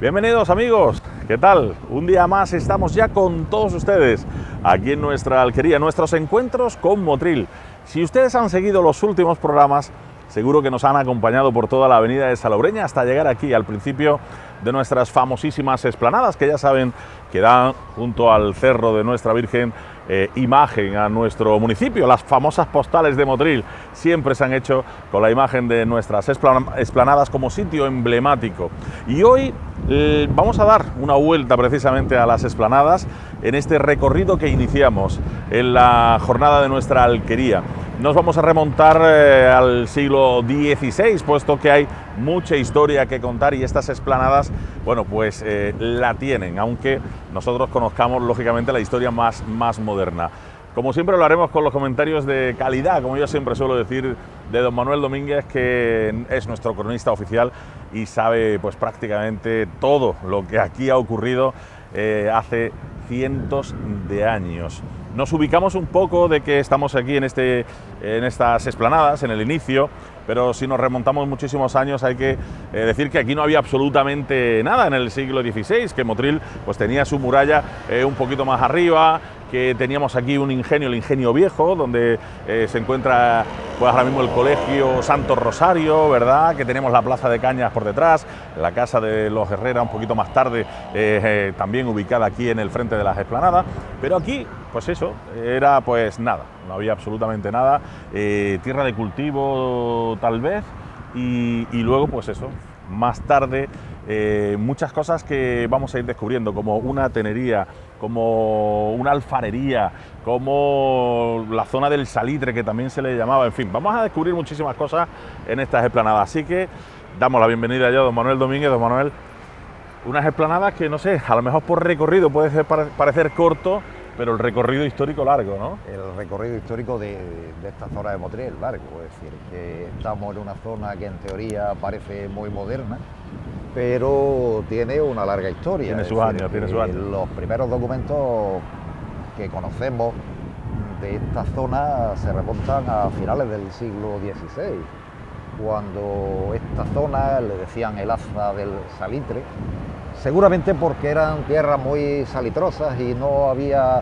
Bienvenidos amigos, ¿qué tal? Un día más estamos ya con todos ustedes aquí en nuestra alquería, nuestros encuentros con Motril. Si ustedes han seguido los últimos programas, seguro que nos han acompañado por toda la avenida de Salobreña hasta llegar aquí al principio de nuestras famosísimas explanadas, que ya saben que dan junto al Cerro de Nuestra Virgen imagen a nuestro municipio. Las famosas postales de Motril siempre se han hecho con la imagen de nuestras explanadas como sitio emblemático. Y hoy vamos a dar una vuelta precisamente a las explanadas en este recorrido que iniciamos en la jornada de nuestra alquería. Nos vamos a remontar al siglo XVI, puesto que hay mucha historia que contar y estas explanadas, bueno, pues la tienen, aunque nosotros conozcamos lógicamente la historia más moderna. Como siempre lo haremos con los comentarios de calidad, como yo siempre suelo decir, de don Manuel Domínguez, que es nuestro cronista oficial y sabe pues prácticamente todo lo que aquí ha ocurrido hace cientos de años. Nos ubicamos un poco de que estamos aquí en estas explanadas, en el inicio, pero si nos remontamos muchísimos años hay que decir que aquí no había absolutamente nada en el siglo XVI, que Motril pues tenía su muralla un poquito más arriba, que teníamos aquí un ingenio, el Ingenio Viejo, donde se encuentra pues ahora mismo el Colegio Santo Rosario, ¿verdad? Que tenemos la Plaza de Cañas por detrás, la Casa de los Herrera un poquito más tarde, también ubicada aquí en el frente de las explanadas, pero aquí, pues eso, era pues nada, no había absolutamente nada, tierra de cultivo tal vez, y luego pues eso, más tarde muchas cosas que vamos a ir descubriendo, como una tenería, como una alfarería, como la zona del salitre, que también se le llamaba, en fin, vamos a descubrir muchísimas cosas en estas explanadas, así que damos la bienvenida ya a don Manuel Domínguez. Don Manuel, unas explanadas que no sé, a lo mejor por recorrido puede parecer corto, pero el recorrido histórico largo, ¿no? El recorrido histórico de esta zona de Motril es largo, es decir, que estamos en una zona que en teoría parece muy moderna, pero tiene una larga historia. Tiene sus años. Los primeros documentos que conocemos de esta zona se remontan a finales del siglo XVI, cuando esta zona le decían el Aza del Salitre, seguramente porque eran tierras muy salitrosas y no había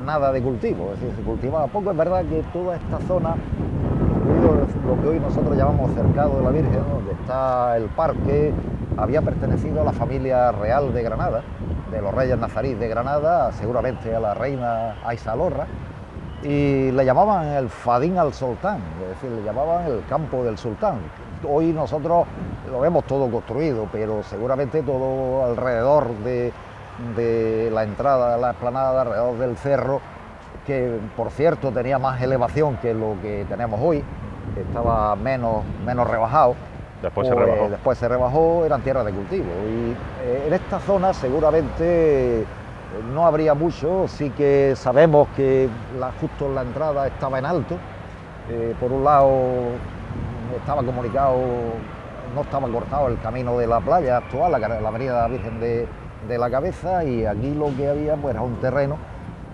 nada de cultivo, es decir, se cultivaba poco. Es verdad que toda esta zona, incluido lo que hoy nosotros llamamos Cercado de la Virgen, donde está el parque, había pertenecido a la familia real de Granada, de los reyes nazarís de Granada, seguramente a la reina Aisalorra, y le llamaban el Fadín al Sultán, es decir, le llamaban el campo del sultán. Hoy nosotros lo vemos todo construido, pero seguramente todo alrededor de la entrada de la explanada, alrededor del cerro, que por cierto tenía más elevación que lo que tenemos hoy, que estaba menos rebajado. Después se rebajó, eran tierras de cultivo. Y en esta zona seguramente no habría mucho, sí que sabemos que justo en la entrada estaba en alto. Por un lado estaba comunicado, no estaba cortado el camino de la playa actual, la avenida de la Virgen de la Cabeza, y aquí lo que había pues era un terreno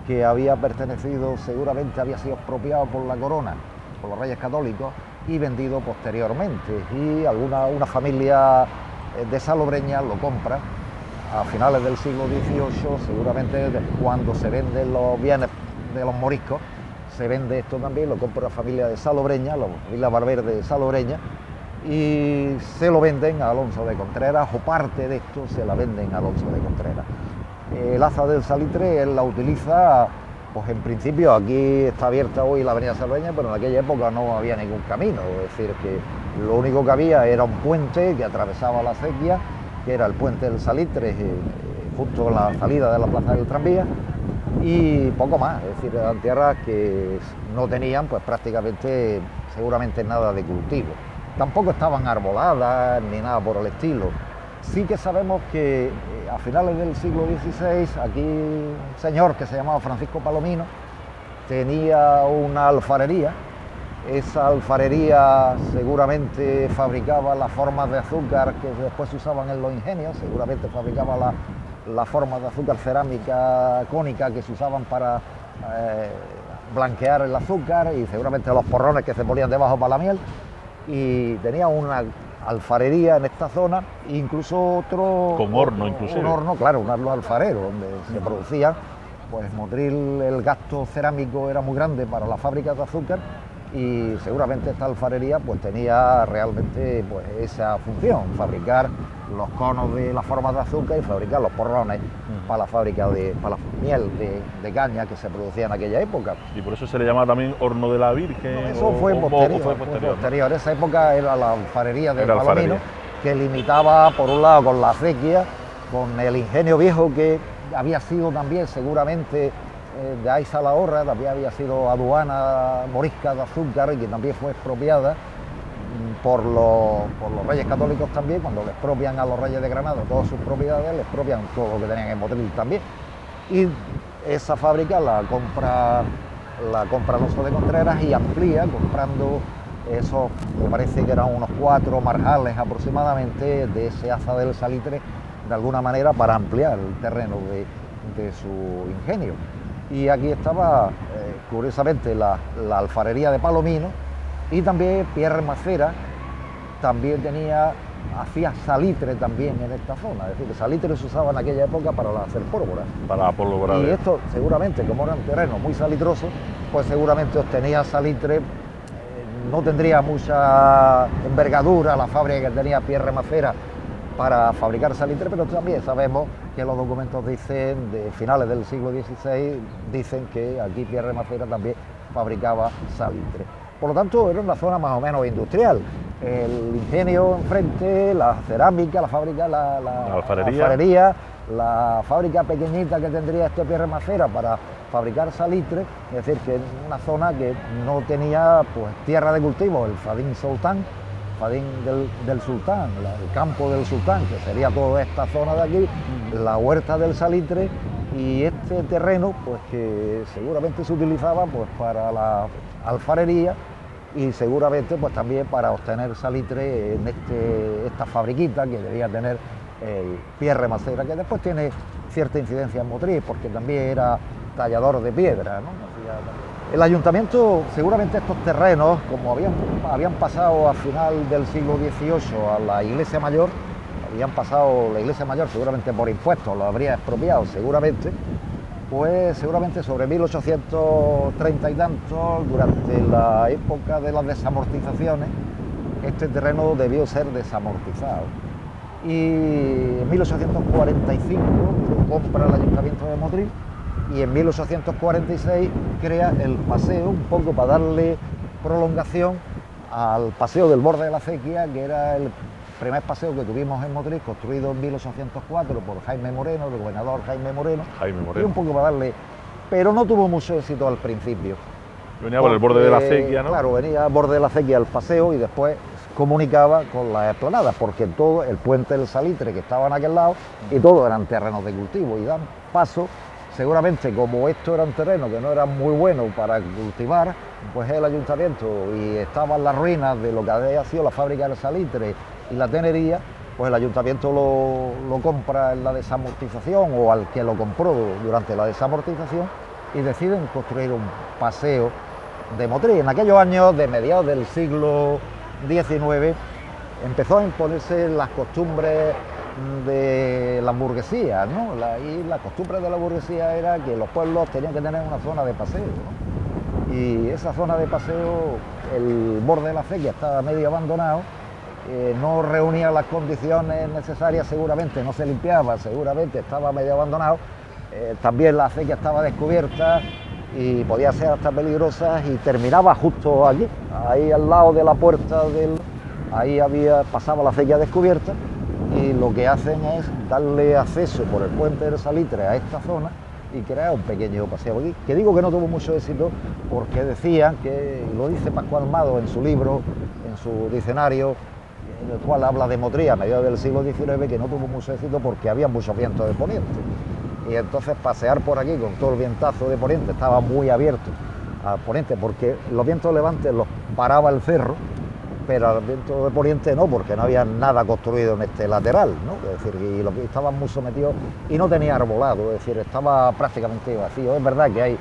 que había pertenecido, seguramente había sido expropiado por la corona, por los reyes católicos, y vendido posteriormente, y una familia de Salobreña lo compra a finales del siglo XVIII, seguramente cuando se venden los bienes de los moriscos, se vende esto también, lo compra la familia de Salobreña, la familia Valverde de Salobreña, y se lo venden a Alonso de Contreras, o parte de esto se la venden a Alonso de Contreras. El Aza del Salitre él la utiliza, pues en principio aquí está abierta hoy la avenida Salobreña, pero en aquella época no había ningún camino, es decir, que lo único que había era un puente que atravesaba la acequia, que era el puente del Salitre, justo en la salida de la plaza del tranvía, y poco más, es decir, eran tierras que no tenían pues prácticamente, seguramente nada de cultivo. Tampoco estaban arboladas ni nada por el estilo. Sí que sabemos que a finales del siglo XVI aquí un señor que se llamaba Francisco Palomino tenía una alfarería. Esa alfarería seguramente fabricaba las formas de azúcar que después se usaban en los ingenios, seguramente fabricaba las formas de azúcar cerámica cónica que se usaban para blanquear el azúcar, y seguramente los porrones que se ponían debajo para la miel, y tenía una alfarería en esta zona, incluso otro... Con horno inclusive. Un horno, claro, un horno alfarero, donde se producía, pues Motril, el gasto cerámico era muy grande para las fábricas de azúcar y seguramente esta alfarería pues tenía realmente pues esa función, fabricar los conos de las formas de azúcar y fabricar los porrones para la fábrica para la miel de caña que se producía en aquella época. Y por eso se le llama también horno de la Virgen. No, eso fue posterior. ¿No? Esa época era la alfarería de Palomino, alfarería, que limitaba por un lado con la acequia, con el ingenio viejo que había sido también seguramente de ahí Salahorra, también había sido aduana morisca de azúcar y que también fue expropiada por los reyes católicos también. Cuando le expropian a los reyes de Granada todas sus propiedades, le expropian todo lo que tenían en Motril también. Y esa fábrica la compra Alonso de Contreras y amplía comprando esos, me parece que eran unos 4 marjales aproximadamente de ese Aza del Salitre, de alguna manera para ampliar el terreno de su ingenio. Y aquí estaba, curiosamente, la alfarería de Palomino y también Pierre Macera también hacía salitre también en esta zona. Es decir, que salitre se usaba en aquella época para hacer pólvora. Para pólvora. Y esto, seguramente, como era un terreno muy salitroso, pues seguramente obtenía salitre. No tendría mucha envergadura la fábrica que tenía Pierre Macera para fabricar salitre, pero también sabemos que los documentos dicen, de finales del siglo XVI, dicen que aquí Pierre Macera también fabricaba salitre. Por lo tanto, era una zona más o menos industrial. El ingenio enfrente, la cerámica, la fábrica, la alfarería, la fábrica pequeñita que tendría este Pierre Macera para fabricar salitre, es decir, que en una zona que no tenía pues tierra de cultivo, el Fadín Sultán, Fadín del Sultán, el campo del Sultán, que sería toda esta zona de aquí, la huerta del salitre y este terreno, pues que seguramente se utilizaba pues para la alfarería y seguramente pues también para obtener salitre en esta fabriquita que debía tener el Pierre Macera, que después tiene cierta incidencia en Motril, porque también era tallador de piedra, ¿no? El ayuntamiento, seguramente estos terrenos, como habían pasado a final del siglo XVIII a la iglesia mayor, la iglesia mayor seguramente por impuestos, lo habría expropiado seguramente, pues seguramente sobre 1830 y tantos, durante la época de las desamortizaciones, este terreno debió ser desamortizado. Y en 1845 lo compra el ayuntamiento de Motril y en 1846 crea el paseo, un poco para darle prolongación al paseo del borde de la acequia, que era el primer paseo que tuvimos en Motril, construido en 1804 por Jaime Moreno, el gobernador Jaime Moreno. Y un poco para darle... Pero no tuvo mucho éxito al principio. Venía por el borde de la acequia, ¿no? Claro, venía al borde de la acequia el paseo y después comunicaba con las esplanadas, porque todo el puente del Salitre que estaba en aquel lado y todo eran terrenos de cultivo y dan paso. Seguramente, como esto era un terreno que no era muy bueno para cultivar, pues el ayuntamiento, y estaban las ruinas de lo que había sido la fábrica del salitre y la tenería, pues el ayuntamiento lo compra en la desamortización o al que lo compró durante la desamortización y deciden construir un paseo de Motril. En aquellos años de mediados del siglo XIX empezó a imponerse las costumbres de la burguesía, ¿no? Y la costumbre de la burguesía era que los pueblos tenían que tener una zona de paseo, ¿no? Y esa zona de paseo, el borde de la acequia estaba medio abandonado, no reunía las condiciones necesarias, seguramente no se limpiaba, seguramente estaba medio abandonado, también la acequia estaba descubierta y podía ser hasta peligrosa y terminaba justo allí, ahí al lado de la puerta pasaba la acequia descubierta. Y lo que hacen es darle acceso por el puente del Salitre a esta zona y crear un pequeño paseo aquí, que digo que no tuvo mucho éxito porque decían que, y lo dice Pascual Mado en su libro, en su diccionario, en el cual habla de Motril a mediados del siglo XIX, que no tuvo mucho éxito porque había mucho viento de poniente. Y entonces pasear por aquí con todo el vientazo de poniente, estaba muy abierto a poniente porque los vientos levantes los paraba el cerro, pero al viento de poniente no, porque no había nada construido en este lateral, ¿no? Es decir, y lo que estaban muy sometidos y no tenía arbolado, es decir, estaba prácticamente vacío. Es verdad que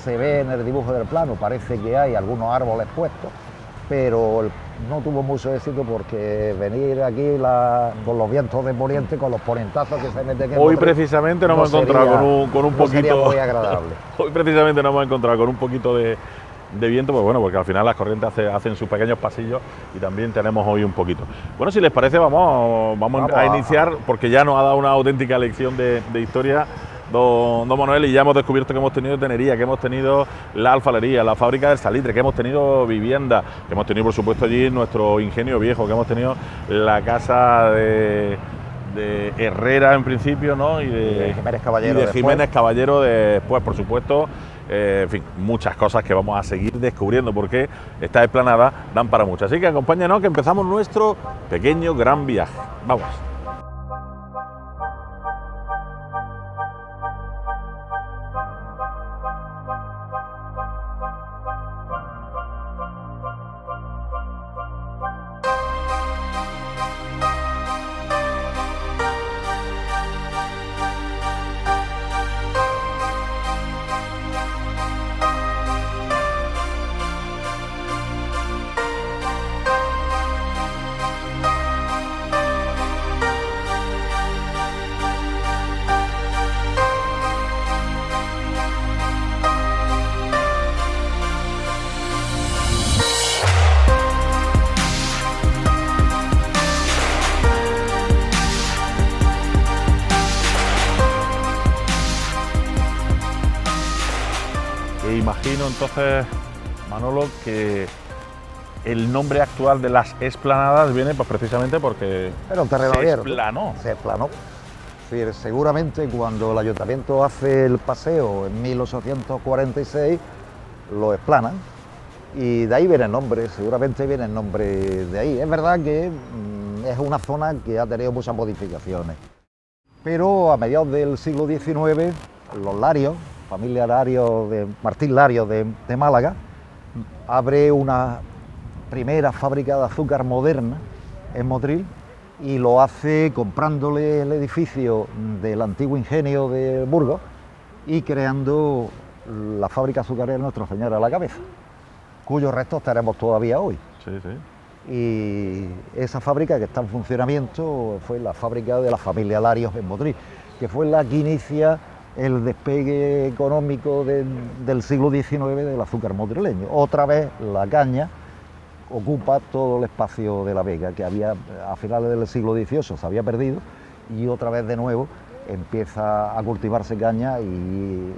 se ve en el dibujo del plano, parece que hay algunos árboles puestos, pero no tuvo mucho éxito porque venir aquí con los vientos de poniente, con los ponientazos que se meten en Hoy Motril, precisamente nos hemos encontrado con un no poquito... sería muy agradable. Hoy precisamente nos hemos encontrado con un poquito de viento, pues bueno, porque al final las corrientes hacen sus pequeños pasillos y también tenemos hoy un poquito. Bueno, si les parece, vamos a iniciar, porque ya nos ha dado una auténtica lección de historia don Manuel, y ya hemos descubierto que hemos tenido tenería, que hemos tenido la alfarería, la fábrica del salitre, que hemos tenido vivienda, que hemos tenido por supuesto allí nuestro ingenio viejo, que hemos tenido la casa de Herrera en principio, ¿no? Y de Jiménez Caballero. Y de Jiménez Caballero después, por supuesto. En fin, muchas cosas que vamos a seguir descubriendo porque estas explanadas dan para mucho. Así que acompáñanos que empezamos nuestro pequeño gran viaje. Vamos. Imagino entonces, Manolo, que el nombre actual de las explanadas viene pues precisamente porque era un terreno abierto. Se explanó. Es decir, seguramente cuando el ayuntamiento hace el paseo en 1846 lo explanan y de ahí viene el nombre, seguramente viene el nombre de ahí. Es verdad que es una zona que ha tenido muchas modificaciones, pero a mediados del siglo XIX los Larios, familia Larios de Martín Larios de Málaga, abre una primera fábrica de azúcar moderna en Motril y lo hace comprándole el edificio del antiguo ingenio de Burgos y creando la fábrica azucarera Nuestra Señora de la Cabeza, cuyos restos tenemos todavía hoy. Sí, sí. Y esa fábrica que está en funcionamiento fue la fábrica de la familia Larios en Motril, que fue la que inicia el despegue económico del siglo XIX del azúcar motrileño. Otra vez la caña ocupa todo el espacio de la vega, que había a finales del siglo XVIII se había perdido, y otra vez de nuevo empieza a cultivarse caña y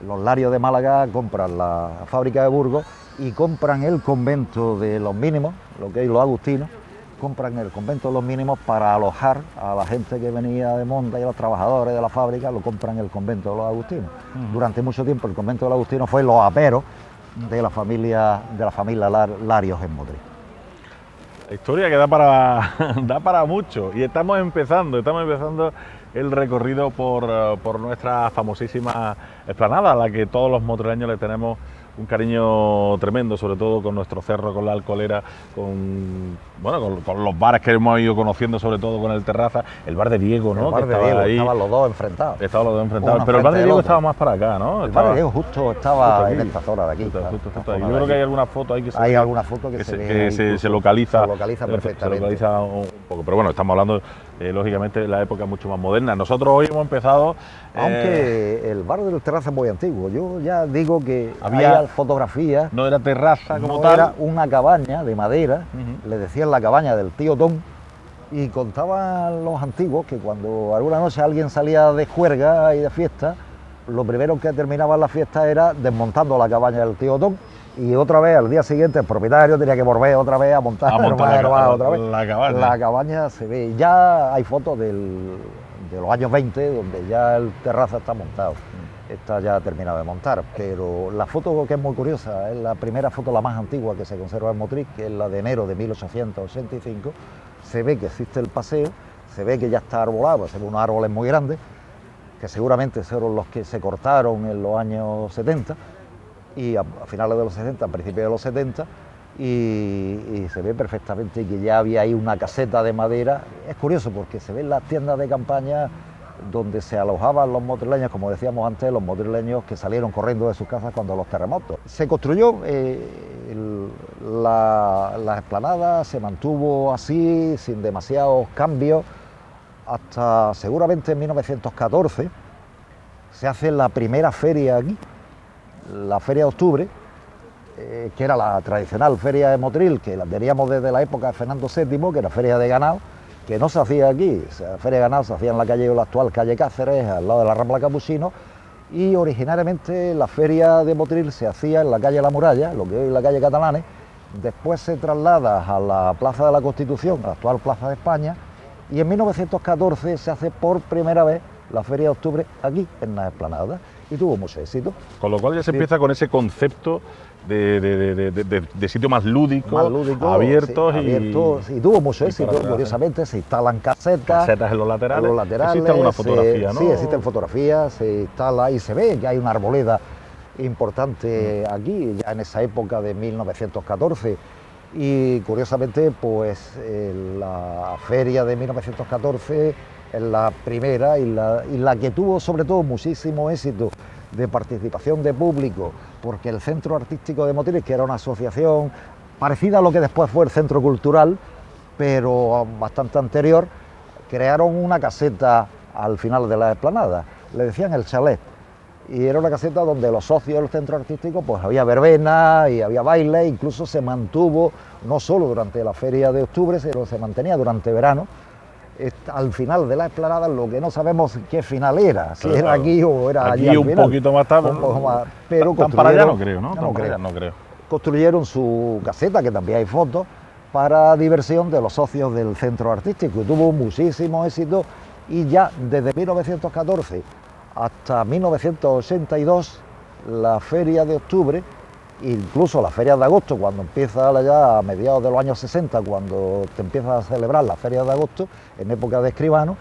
los Larios de Málaga compran la fábrica de Burgos y compran el convento de los Mínimos, lo que es los agustinos, compran el convento de los Mínimos para alojar a la gente que venía de Monda y a los trabajadores de la fábrica, lo compran el convento de los agustinos. Durante mucho tiempo el convento de los agustinos fue los aperos de la familia Larios en Motril. La historia que da para mucho y estamos empezando el recorrido por nuestra famosísima explanada, a la que todos los motrileños le tenemos un cariño tremendo, sobre todo con nuestro cerro, con la Alcolera, con los bares que hemos ido conociendo, sobre todo con el Terraza, el bar de Diego, ¿no? El bar de Diego, estaban los dos enfrentados. Pero el bar de Diego estaba más para acá, ¿no? El bar de Diego justo estaba en esta zona de aquí. Justo ahí. Yo creo que hay alguna foto ahí hay alguna foto que se localiza. Se localiza perfectamente. Se localiza un poco, pero bueno, estamos hablando lógicamente de la época mucho más moderna. Nosotros hoy hemos empezado... Aunque el bar del Terraza es muy antiguo, yo ya digo que había fotografías. No era terraza como tal. Era una cabaña de madera, le decían la cabaña del tío Tom, y contaban los antiguos que cuando alguna noche alguien salía de juerga y de fiesta, lo primero que terminaba la fiesta era desmontando la cabaña del tío Tom, y otra vez al día siguiente el propietario tenía que volver otra vez a montar la cabaña. Se ve, ya hay fotos de los años 20 donde ya el Terraza está montado, está ya terminado de montar, pero la foto que es muy curiosa es la primera foto, la más antigua que se conserva en Motril, que es la de enero de 1885. Se ve que existe el paseo, se ve que ya está arbolado, se ve unos árboles muy grandes, que seguramente fueron los que se cortaron en los años 70, y a finales de los 60, a principios de los 70, y se ve perfectamente que ya había ahí una caseta de madera. Es curioso porque se ven las tiendas de campaña donde se alojaban los motrileños, como decíamos antes, los motrileños que salieron corriendo de sus casas cuando los terremotos. Se construyó la explanada, se mantuvo así, sin demasiados cambios, hasta seguramente en 1914 se hace la primera feria aquí, la Feria de Octubre, que era la tradicional feria de Motril, que la teníamos desde la época de Fernando VII, que era feria de ganado, que no se hacía aquí. La feria de ganado se hacía en la calle, la actual calle Cáceres, al lado de la Rambla Capuchino, y originariamente la feria de Motril se hacía en la calle La Muralla, lo que hoy es la calle Catalanes. Después se traslada a la Plaza de la Constitución, la actual Plaza de España, y en 1914 se hace por primera vez la Feria de Octubre aquí, en la explanada, y tuvo mucho éxito. Con lo cual ya se empieza con ese concepto de sitio más lúdico, abiertos, sí, abiertos, y tuvo mucho éxito. Curiosamente se instalan casetas en los laterales. Existe alguna fotografía, ¿no? Sí, existen fotografías, se instala y se ve que hay una arboleda importante aquí, ya en esa época de 1914. Y curiosamente, pues la feria de 1914 es la primera y la que tuvo sobre todo muchísimo éxito de participación de público, porque el Centro Artístico de Motril, que era una asociación parecida a lo que después fue el Centro Cultural, pero bastante anterior, crearon una caseta al final de la explanada, le decían el chalet, y era una caseta donde los socios del Centro Artístico, pues había verbena y había baile, incluso se mantuvo no solo durante la Feria de Octubre, sino se mantenía durante verano. Al final de la explanada, lo que no sabemos qué final era, si era aquí o era allí al un final. Poquito más tarde, un poco más, pero tan para allá no creo, ¿no? No creo. Construyeron su caseta, que también hay fotos, para diversión de los socios del Centro Artístico, y tuvo muchísimo éxito, y ya desde 1914 hasta 1982 la Feria de Octubre, incluso las ferias de agosto, cuando empieza ya a mediados de los años 60, cuando te empiezas a celebrar las ferias de agosto, en época de Escribano,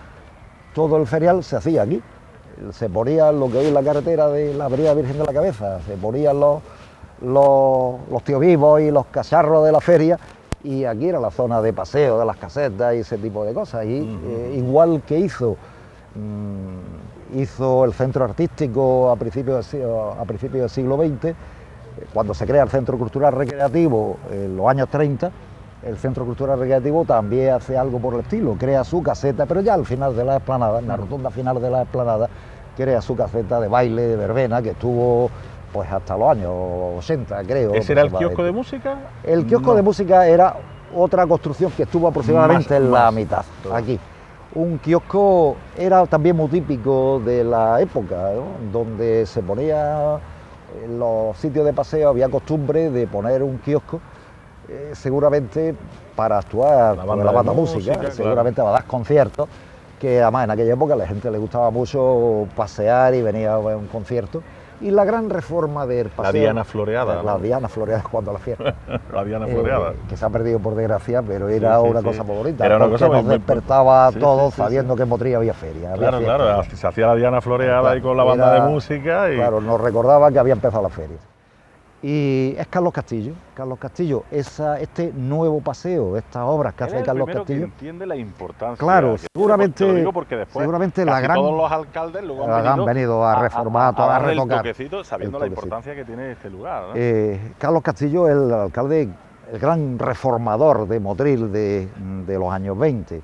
todo el ferial se hacía aquí. Se ponían lo que hoy es la carretera de la Avenida Virgen de la Cabeza, se ponían los tíos vivos y los cacharros de la feria, y aquí era la zona de paseo de las casetas y ese tipo de cosas. Y igual que hizo el Centro Artístico a principios del siglo XX, cuando se crea el Centro Cultural Recreativo en los años 30, el Centro Cultural Recreativo también hace algo por el estilo, crea su caseta, pero ya al final de la explanada, en la rotonda final de la explanada, crea su caseta de baile, de verbena, que estuvo pues hasta los años 80, creo. ¿Ese era el kiosco de música? El kiosco de música era otra construcción que estuvo aproximadamente en la mitad, aquí. Un kiosco era también muy típico de la época, ¿no? Donde se ponía en los sitios de paseo, había costumbre de poner un kiosco, seguramente para actuar con la banda música, seguramente para dar conciertos, que además en aquella época a la gente le gustaba mucho pasear y venir a ver un concierto. Y la gran reforma del paseo... La Diana Floreada. La Diana Floreada cuando la fiesta. La Diana Floreada. Que se ha perdido por desgracia, pero era una cosa muy bonita. Era una cosa nos despertaba a todos sabiendo que en Motril había feria. Claro, se hacía la Diana Floreada ahí con la banda de música. Claro, nos recordaba que había empezado la feria. Y es Carlos Castillo. Carlos Castillo, este nuevo paseo, estas obras que hace Carlos Castillo. Que entiende la importancia. Claro, seguramente. Te lo digo porque después seguramente todos los alcaldes luego han venido a reformar, a retocar. Sabiendo la importancia que tiene este lugar, ¿no? Carlos Castillo, el alcalde, el gran reformador de Motril de los años 20.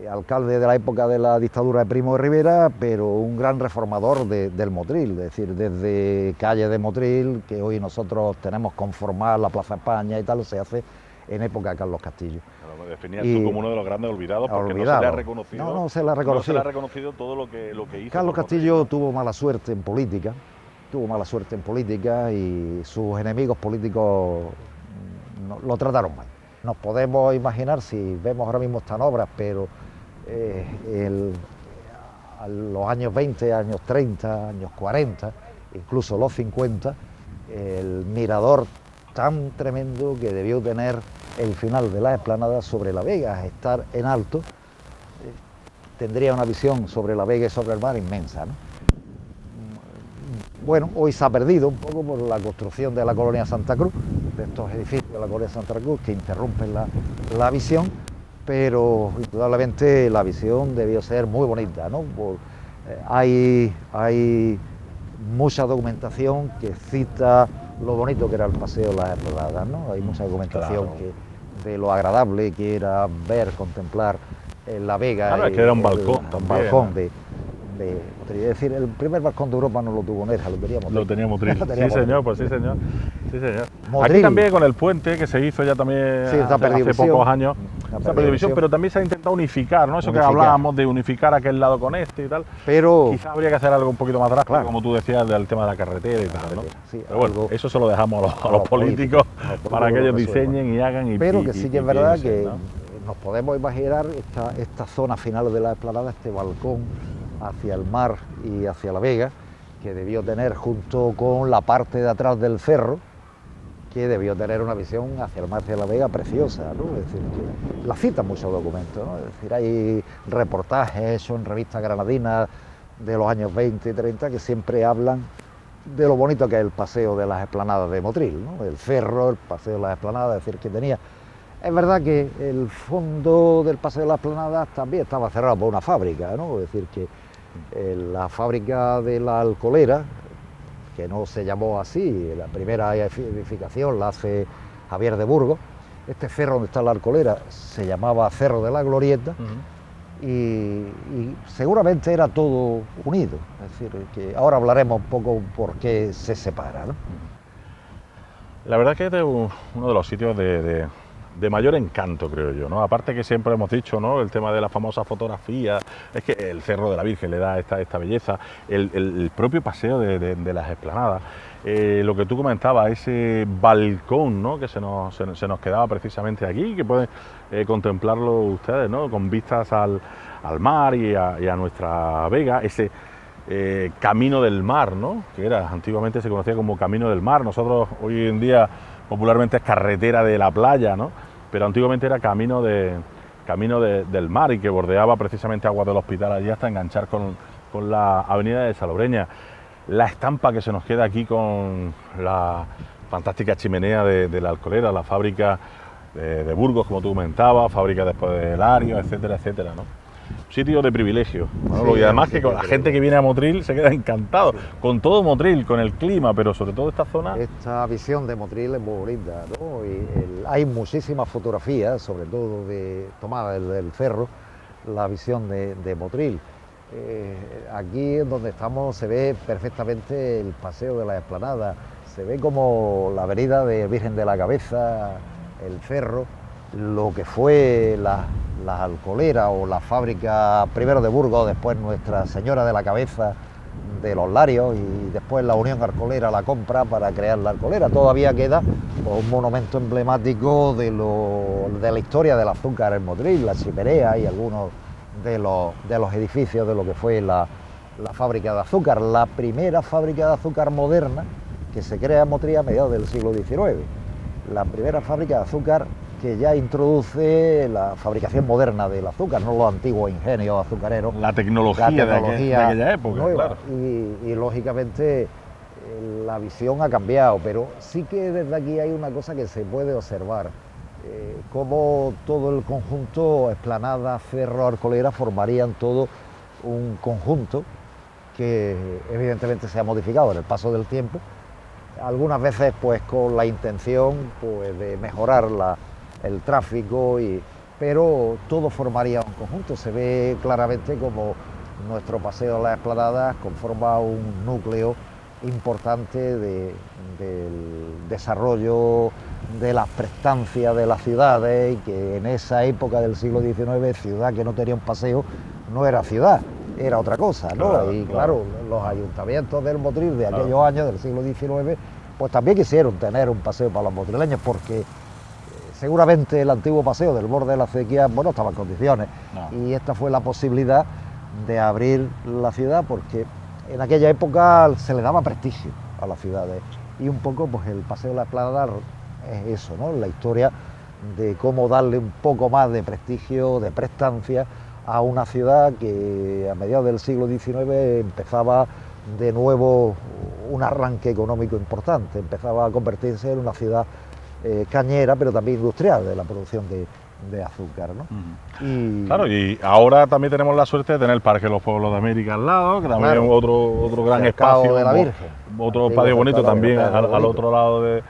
Alcalde de la época de la dictadura de Primo de Rivera, pero un gran reformador del Motril, es decir, desde calle de Motril, que hoy nosotros tenemos conformar la Plaza España y tal, se hace en época de Carlos Castillo. Claro, me definías tú como uno de los grandes olvidados, porque no se le ha reconocido. No se le ha reconocido. No se le ha reconocido todo lo que hizo. Carlos Castillo tuvo mala suerte en política, y sus enemigos políticos lo trataron mal. Nos podemos imaginar, si vemos ahora mismo estas obras, pero a los años 20, años 30, años 40, incluso los 50, el mirador tan tremendo que debió tener el final de la explanada sobre la Vega, estar en alto, tendría una visión sobre la Vega y sobre el mar inmensa, ¿no? Bueno, hoy se ha perdido un poco por la construcción de la colonia Santa Cruz, de estos edificios de la colonia Santa Cruz que interrumpen la visión, pero indudablemente la visión debió ser muy bonita, ¿no? Hay mucha documentación que cita lo bonito que era el paseo de las Esplanadas, ¿no? Hay mucha documentación de lo agradable que era ver, contemplar la Vega. Claro, que era un balcón también. Balcón de Motril. Es decir, el primer balcón de Europa no lo tuvo Nerja, lo tenía Motril. Lo tenía Motril. Sí, señor, pues sí, señor. Sí, señor. Motril. Aquí también con el puente que se hizo ya también hace pocos años, se ha perdido visión, pero también se ha intentado unificar, ¿no? Eso que hablábamos de unificar aquel lado con este y tal. Pero quizá habría que hacer algo un poquito más drástico, como tú decías, del tema de la carretera y tal, ¿no? Sí, pero bueno, eso se lo dejamos a los políticos para que ellos diseñen y hagan. Pero que sí que es verdad que nos podemos imaginar esta zona final de la Esplanada, este balcón hacia el mar y hacia la Vega, que debió tener junto con la parte de atrás del cerro, que debió tener una visión hacia el mar y hacia la Vega preciosa, ¿no? Es decir, que la citan muchos documentos, ¿no? Es decir, hay reportajes hechos en revistas granadinas de los años 20 y 30 que siempre hablan de lo bonito que es el paseo de las Esplanadas de Motril, ¿no? El cerro, el paseo de las Esplanadas, es decir, que tenía... Es verdad que el fondo del paseo de las Esplanadas también estaba cerrado por una fábrica, ¿no? Es decir, que la fábrica de la Alcolera, que no se llamó así, la primera edificación la hace Javier de Burgos, este cerro donde está la Alcolera se llamaba Cerro de la Glorieta, y seguramente era todo unido, es decir, que ahora hablaremos un poco por qué se separa, ¿no? La verdad que es uno de los sitios de mayor encanto, creo yo, ¿no? Aparte que siempre hemos dicho, ¿no? El tema de la famosa fotografía, es que el Cerro de la Virgen le da esta belleza, el propio paseo de las Esplanadas, lo que tú comentabas, ese balcón, ¿no? Que se nos quedaba precisamente aquí, que pueden contemplarlo ustedes, ¿no? Con vistas al mar y a nuestra Vega, ese camino del mar, ¿no? Que antiguamente se conocía como Camino del Mar. Nosotros hoy en día popularmente es carretera de la playa, ¿no? Pero antiguamente era camino del mar, y que bordeaba precisamente Aguas del Hospital allí hasta enganchar con la avenida de Salobreña. La estampa que se nos queda aquí con la fantástica chimenea de la Alcolera, la fábrica de Burgos, como tú comentabas, fábrica después de Lario, etcétera, etcétera, ¿no? Sitio de privilegio, ¿no? Sí, y además que con la gente que viene a Motril se queda encantado, sí, con todo Motril, con el clima, pero sobre todo esta zona. Esta visión de Motril es muy bonita, ¿no? Y hay muchísimas fotografías, sobre todo tomadas del cerro, la visión de Motril. Aquí en donde estamos se ve perfectamente el paseo de la Esplanada, se ve como la avenida de Virgen de la Cabeza, el cerro, lo que fue la Alcolera o la fábrica primero de Burgos, después Nuestra Señora de la Cabeza de los Larios, y después la Unión Alcolera la compra para crear la Alcolera. Todavía queda un monumento emblemático de la historia del azúcar en Motril, la chimenea y algunos de los edificios de lo que fue la fábrica de azúcar, la primera fábrica de azúcar moderna que se crea en Motril a mediados del siglo XIX. La primera fábrica de azúcar que ya introduce la fabricación moderna del azúcar, no los antiguos ingenios azucareros. La tecnología de aquella época, nueva, claro. Y lógicamente la visión ha cambiado, pero sí que desde aquí hay una cosa que se puede observar, cómo todo el conjunto, Esplanada, Cerro, Alcolera, formarían todo un conjunto que evidentemente se ha modificado en el paso del tiempo, algunas veces pues con la intención pues de mejorar el tráfico, pero todo formaría un conjunto. Se ve claramente como nuestro paseo de las Esplanadas conforma un núcleo importante del desarrollo de las prestancias de las ciudades, y que en esa época del siglo XIX, ciudad que no tenía un paseo no era ciudad, era otra cosa, ¿no? Claro, y claro, los ayuntamientos del Motril de aquellos años del siglo XIX pues también quisieron tener un paseo para los motrileños, porque seguramente el antiguo paseo del borde de la acequia, bueno, estaba en condiciones, y esta fue la posibilidad de abrir la ciudad, porque en aquella época se le daba prestigio a las ciudades, y un poco pues el paseo de la Esplanada es eso, ¿no? La historia de cómo darle un poco más de prestigio, de prestancia a una ciudad que a mediados del siglo XIX empezaba de nuevo un arranque económico importante, empezaba a convertirse en una ciudad cañera, pero también industrial, de la producción de azúcar, ¿no? Claro, y ahora también tenemos la suerte de tener el Parque de los Pueblos de América al lado, que también es otro gran espacio, de la Virgen, otro espacio bonito también al otro lado del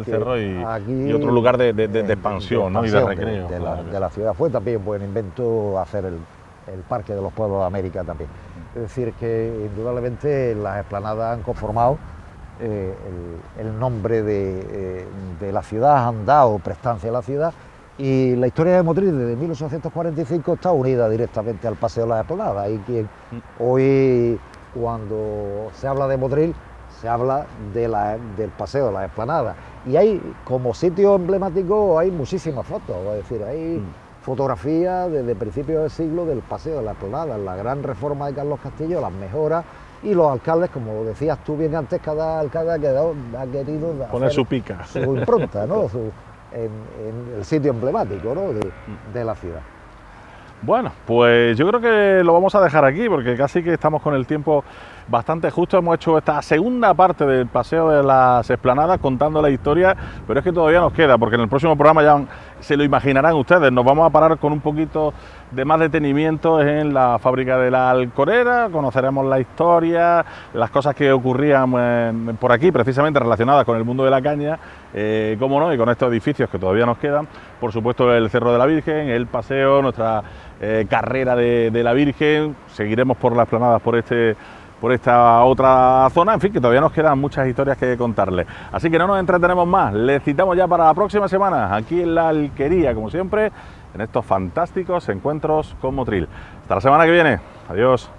cerro y otro lugar de expansión, ¿no? Y de recreo. De la ciudad. Fue también buen invento hacer el Parque de los Pueblos de América también. Es decir, que indudablemente las explanadas han conformado el nombre de la ciudad, han dado prestancia a la ciudad, y la historia de Motril desde 1845 está unida directamente al Paseo de las Esplanadas. Y quien hoy, cuando se habla de Motril, se habla del Paseo de las Esplanadas. Y hay, como sitio emblemático, hay muchísimas fotos, es decir, hay fotografías desde principios del siglo del Paseo de las Esplanadas, la gran reforma de Carlos Castillo, las mejoras, y los alcaldes, como decías tú bien antes, cada alcalde ha querido poner su pica, su impronta, ¿no? En el sitio emblemático, ¿no? de la ciudad. Bueno, pues yo creo que lo vamos a dejar aquí porque casi que estamos con el tiempo bastante justo. Hemos hecho esta segunda parte del Paseo de las Esplanadas contando la historia, pero es que todavía nos queda, porque en el próximo programa ya se lo imaginarán ustedes, nos vamos a parar con un poquito de más detenimiento en la fábrica de la Alcorera, conoceremos la historia, las cosas que ocurrían por aquí, precisamente relacionadas con el mundo de la caña, cómo no, y con estos edificios que todavía nos quedan, por supuesto el Cerro de la Virgen, el paseo, nuestra carrera de la Virgen, seguiremos por las Esplanadas por esta otra zona, en fin, que todavía nos quedan muchas historias que contarles. Así que no nos entretenemos más, les citamos ya para la próxima semana, aquí en la Alquería, como siempre, en estos fantásticos encuentros con Motril. Hasta la semana que viene, adiós.